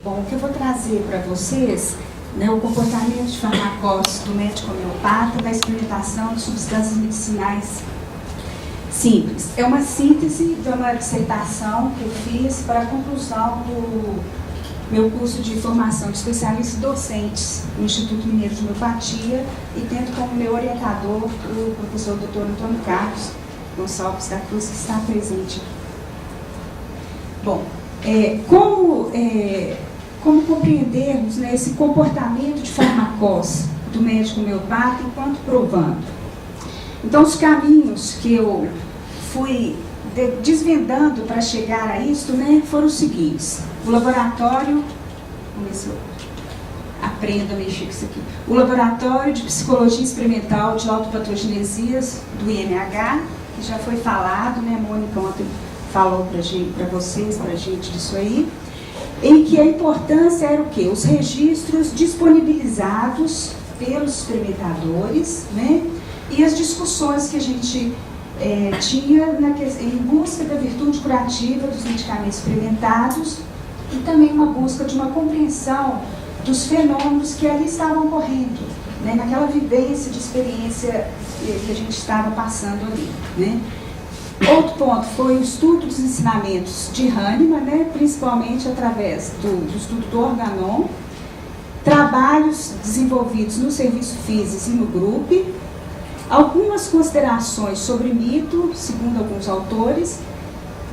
Bom, o que eu vou trazer para vocês, né, o comportamento de farmacose do médico homeopata da experimentação de substâncias medicinais simples. É uma síntese de uma dissertação que eu fiz para a conclusão do meu curso de formação de especialistas docentes no Instituto Mineiro de Homeopatia e tendo como meu orientador o professor Dr. Antônio Carlos Gonçalves da Cruz, que está presente aqui. Bom, como compreendermos, né, esse comportamento de farmacose do médico homeopata enquanto provando? Então, os caminhos que eu fui desvendando para chegar a isso, né, foram os seguintes. O laboratório, vamos ver se eu aprendo a mexer com isso aqui. O laboratório de psicologia experimental de autopatogenesias do IMH, que já foi falado, né, a Mônica ontem falou para vocês, para a gente disso aí, em que a importância era o quê? Os registros disponibilizados pelos experimentadores, né, e as discussões que a gente tinha em busca da virtude curativa dos medicamentos experimentados e também uma busca de uma compreensão dos fenômenos que ali estavam ocorrendo, né, naquela vivência de experiência que a gente estava passando ali, né. Outro ponto foi o estudo dos ensinamentos de Hahnemann, né, principalmente através do estudo do Organon, trabalhos desenvolvidos no serviço físico e no grupo, algumas considerações sobre mito, segundo alguns autores,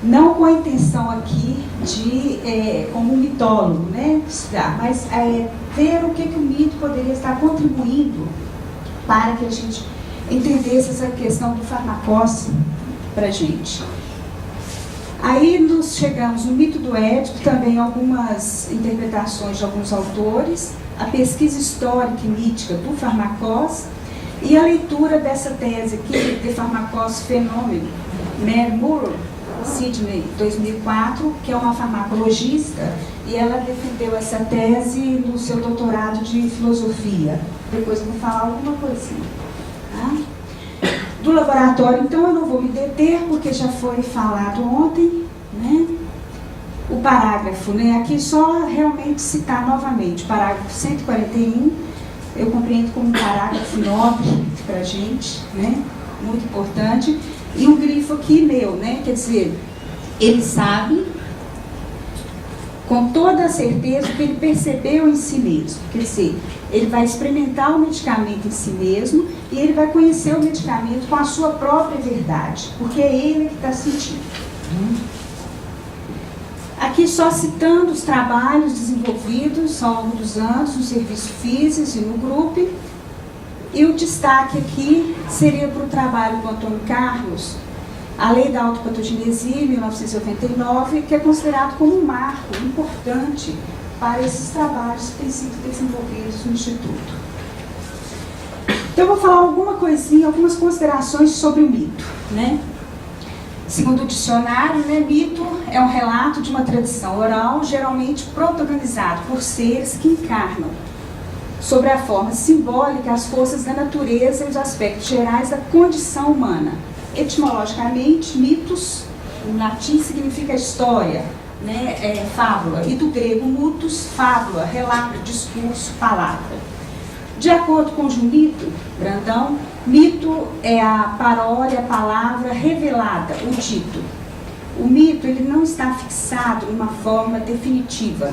não com a intenção aqui de, como um mitólogo, né, estudar, mas ver o que o mito poderia estar contribuindo para que a gente entendesse essa questão do farmacose para a gente. Aí nós chegamos no mito do Édipo, também algumas interpretações de alguns autores, a pesquisa histórica e mítica do farmacose e a leitura dessa tese aqui, de farmacose fenômeno, Mary Moore, Sydney, 2004, que é uma farmacologista, e ela defendeu essa tese no seu doutorado de filosofia. Depois eu vou falar alguma coisinha. Tá? Do laboratório, então, eu não vou me deter, porque já foi falado ontem, né? O parágrafo, né? Aqui só realmente citar novamente, parágrafo 141, eu compreendo como um parágrafo nobre para a gente, né? Muito importante. E um grifo aqui meu, né? Quer dizer, ele sabe com toda a certeza o que ele percebeu em si mesmo. Quer dizer, ele vai experimentar o medicamento em si mesmo e ele vai conhecer o medicamento com a sua própria verdade, porque é ele que está sentindo. Aqui só citando os trabalhos desenvolvidos ao longo dos anos no serviço físico e no grupo. E o destaque aqui seria para o trabalho do Antônio Carlos, a Lei da Autopatogenesia, em 1999, que é considerado como um marco importante para esses trabalhos que têm sido desenvolvidos no Instituto. Então, eu vou falar alguma coisinha, algumas considerações sobre o mito, né? Segundo o dicionário, né, mito é um relato de uma tradição oral, geralmente protagonizado por seres que encarnam, sobre a forma simbólica, as forças da natureza e os aspectos gerais da condição humana. Etimologicamente, mitos, em latim, significa história, né, fábula, e do grego mutus, fábula, relato, discurso, palavra. De acordo com o Junito Brandão, mito é a paródia, a palavra revelada, o dito. O mito, ele não está fixado em uma forma definitiva.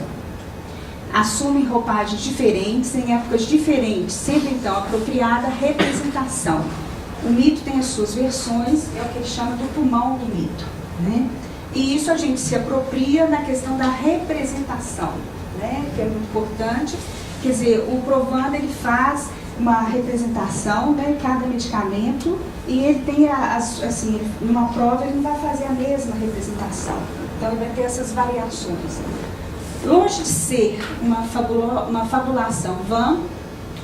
Assume roupagens diferentes, em épocas diferentes, sendo então apropriada a representação. O mito tem as suas versões, é o que ele chama do pulmão do mito, né? E isso a gente se apropria na questão da representação, né? Que é muito importante. Quer dizer, o Provanda, ele faz uma representação, né, de cada medicamento, e ele tem, assim, numa prova ele não vai fazer a mesma representação. Então ele vai ter essas variações. Longe de ser uma fabulação vã,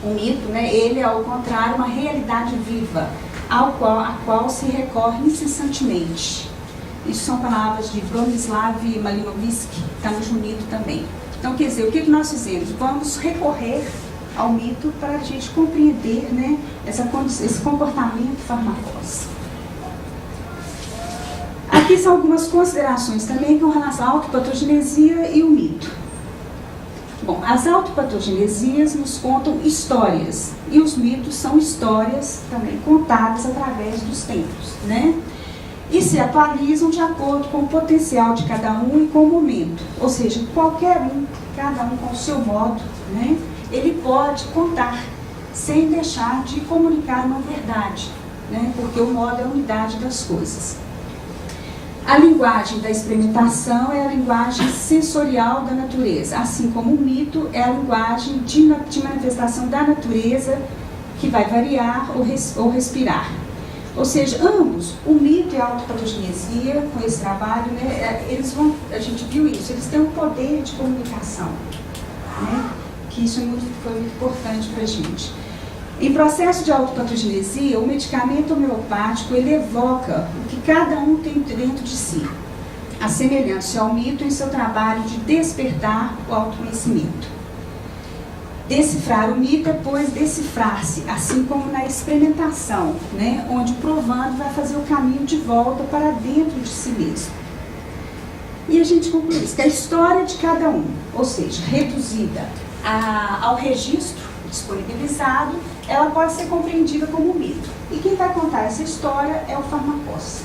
o mito, né, ele é, ao contrário, uma realidade viva, a qual se recorre incessantemente. Isso são palavras de Bronislav Malinowski, que está no Junito também. Então, quer dizer, o que nós fizemos? Vamos recorrer ao mito para a gente compreender, né, esse comportamento farmacose. Aqui são algumas considerações também com relação à autopatogenesia e o mito. Bom, as autopatogenesias nos contam histórias, e os mitos são histórias também contadas através dos tempos, né? E se atualizam de acordo com o potencial de cada um e com o momento. Ou seja, qualquer um, cada um com o seu modo, né? Ele pode contar, sem deixar de comunicar uma verdade, né? Porque o modo é a unidade das coisas. A linguagem da experimentação é a linguagem sensorial da natureza, assim como o mito é a linguagem de manifestação da natureza, que vai variar ou respirar. Ou seja, ambos, o mito e a autopatogenesia, com esse trabalho, né, a gente viu isso, eles têm um poder de comunicação, né, que isso foi muito importante para a gente. Em processo de autopatogenesia, o medicamento homeopático ele evoca o que cada um tem dentro de si, assemelhando-se ao mito em seu trabalho de despertar o autoconhecimento. Decifrar o mito é, pois, decifrar-se, assim como na experimentação, né, onde o provando vai fazer o caminho de volta para dentro de si mesmo. E a gente conclui isso, que a história de cada um, ou seja, reduzida ao registro disponibilizado, ela pode ser compreendida como um mito. E quem vai contar essa história é o farmacos.